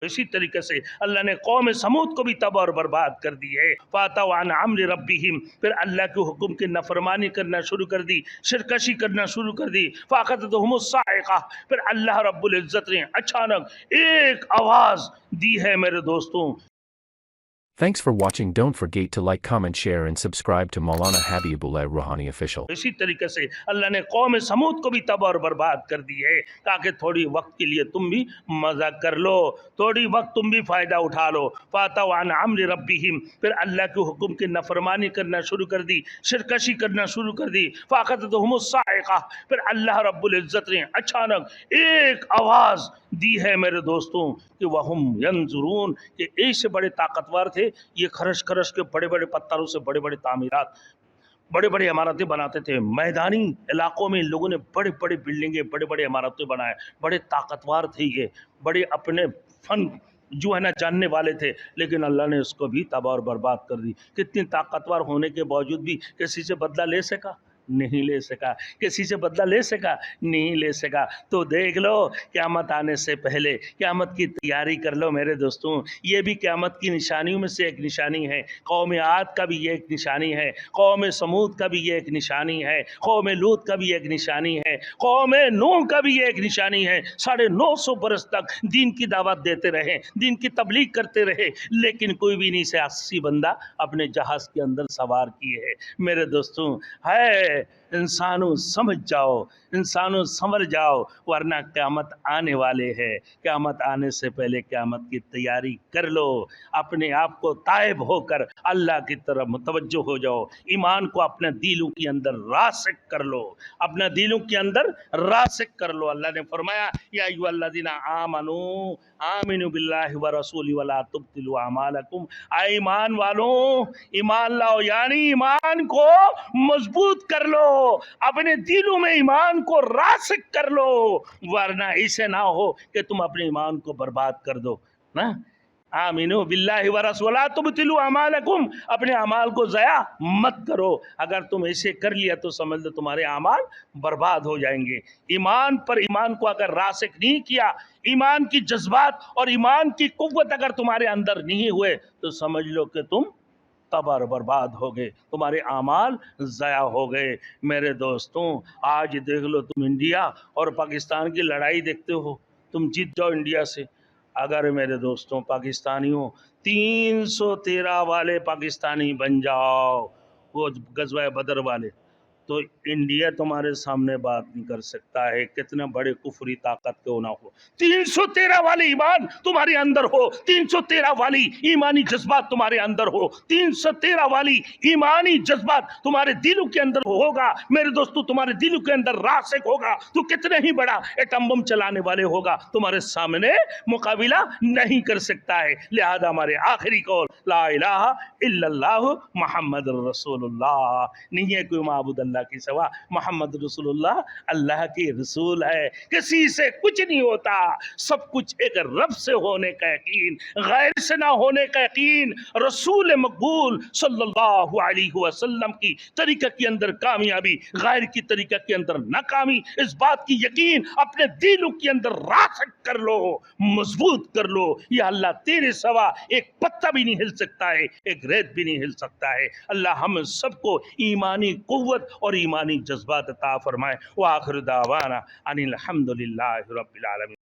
اسی طریقے سے اللہ نے قوم سمود کو بھی تباہ اور برباد کر دی ہے. فاتوا عن امر ربہم، پھر اللہ کے حکم کی نافرمانی کرنا شروع کر دی، شرکشی کرنا شروع کر دی. فاخذتہم الصاعقہ، پھر اللہ رب العزت نے اچانک ایک آواز دی ہے میرے دوستوں. Thanks for watching. Don't forget to like, comment, share and subscribe to Maulana Habibullah Rouhani Official. اسی طریقے سے اللہ نے قوم سمود کو بھی تباہ اور برباد کر دی ہے تاکہ تھوڑی وقت کے لیے تم بھی مزہ کر لو، تھوڑی وقت تم بھی فائدہ اٹھا لو. فاتوا عن امر ربہم، پھر اللہ کے حکم کی نافرمانی کرنا شروع کر دی، شرکشی کرنا شروع کر دی. فاخذتہم الصاعقہ، پھر اللہ رب العزت نے اچانک ایک آواز دی ہے میرے دوستوں کہ وہم ینظرون، کہ ایسے بڑے طاقتور تھے یہ، خرش خرش کے بڑے بڑے پتھروں سے بڑے بڑے تعمیرات، بڑے بڑے عمارتیں بناتے تھے. میدانی علاقوں میں لوگوں نے بڑے بڑے بلڈنگیں، بڑے بڑے عمارتیں بنائے. بڑے طاقتور تھے یہ، بڑے اپنے فن جو ہے نا جاننے والے تھے، لیکن اللہ نے اس کو بھی تباہ اور برباد کر دی. کتنی طاقتور ہونے کے باوجود بھی کسی سے بدلہ لے سکا؟ نہیں لے سکا. کسی سے بدلہ لے سکا؟ نہیں لے سکا. تو دیکھ لو قیامت آنے سے پہلے قیامت کی تیاری کر لو میرے دوستوں. یہ بھی قیامت کی نشانیوں میں سے ایک نشانی ہے. قوم عاد کا بھی یہ ایک نشانی ہے، قوم سمود کا بھی یہ ایک نشانی ہے، قوم لوط کا بھی ایک نشانی ہے، قوم نوح کا بھی یہ ایک نشانی ہے. 950 برس تک دین کی دعوت دیتے رہے، دین کی تبلیغ کرتے رہے، لیکن کوئی بھی نہیں سے 80 بندہ اپنے جہاز کے اندر سوار کیے ہیں. میرے دوستوں ہے انسانوں سمجھ جاؤ، انسانوں سمجھ جاؤ، ورنہ قیامت آنے والے ہے. قیامت آنے سے پہلے قیامت کی تیاری کر لو. اپنے آپ کو تائب ہو کر اللہ کی طرف متوجہ ہو جاؤ. ایمان کو اپنے دلوں کے اندر راسخ کر لو، اپنے دلوں کے اندر راسخ کر لو. اللہ نے فرمایا یا ایھا الذین آمنوا آمنوا باللہ ورسولہ ولا تبطلوا اعمالکم. اے ایمان والوں ایمان لاؤ، یعنی ایمان کو مضبوط کر لو، اپنے دلوں میں ایمان کو راسخ کر لو، ورنہ اسے نہ ہو کہ تم اپنے ایمان کو برباد کر دو نا. آمینو باللہ ورسولہ ولا تبطلوا اعمالکم، اپنے اعمال کو ضائع مت کرو. اگر تم ایسے کر لیا تو سمجھ لو تمہارے اعمال برباد ہو جائیں گے. ایمان پر ایمان کو اگر راسخ نہیں کیا، ایمان کی جذبات اور ایمان کی قوت اگر تمہارے اندر نہیں ہوئے تو سمجھ لو کہ تم تباہ اور برباد ہو گئے، تمہارے اعمال ضائع ہو گئے. میرے دوستوں آج دیکھ لو، تم انڈیا اور پاکستان کی لڑائی دیکھتے ہو، تم جیت جاؤ انڈیا سے، اگر میرے دوستوں پاکستانیوں 313 والے پاکستانی بن جاؤ، وہ غزوہ بدر والے، تو انڈیا تمہارے سامنے بات نہیں کر سکتا ہے، کتنے بڑے کفری طاقت کیوں نہ ہو. 313 والی ایمان تمہارے اندر ہو، 313 والی ایمانی جذبات تمہارے اندر ہو، 313 والی ایمانی جذبات تمہارے دلوں کے اندر ہوگا میرے دوستو، تمہارے دلوں کے اندر راسخ ہوگا تو کتنے ہی بڑا ایٹم بم چلانے والے ہوگا تمہارے سامنے مقابلہ نہیں کر سکتا ہے. لہذا ہمارے آخری قول لا الہ الا اللہ محمد رسول اللہ، نہیں ہے کوئی معبود اللہ کی سوا، محمد رسول اللہ اللہ کی رسول ہے. کسی سے کچھ نہیں ہوتا، سب کچھ ایک رب سے ہونے کا یقین، غیر سے نہ ہونے کا یقین، رسول مقبول صلی اللہ علیہ وسلم کی طریقہ کے اندر کامیابی، غیر کی طریقہ کے اندر ناکامی. اس بات کی یقین اپنے دلوں کے اندر راسخ کر لو، مضبوط کر لو. یہ اللہ تیرے سوا ایک پتا بھی نہیں ہل سکتا ہے، ایک ریت بھی نہیں ہل سکتا ہے. اللہ ہم سب کو ایمانی قوت اور ایمانی جذبات عطا فرمائے. وآخر دعوانا ان الحمد للہ رب العالمین.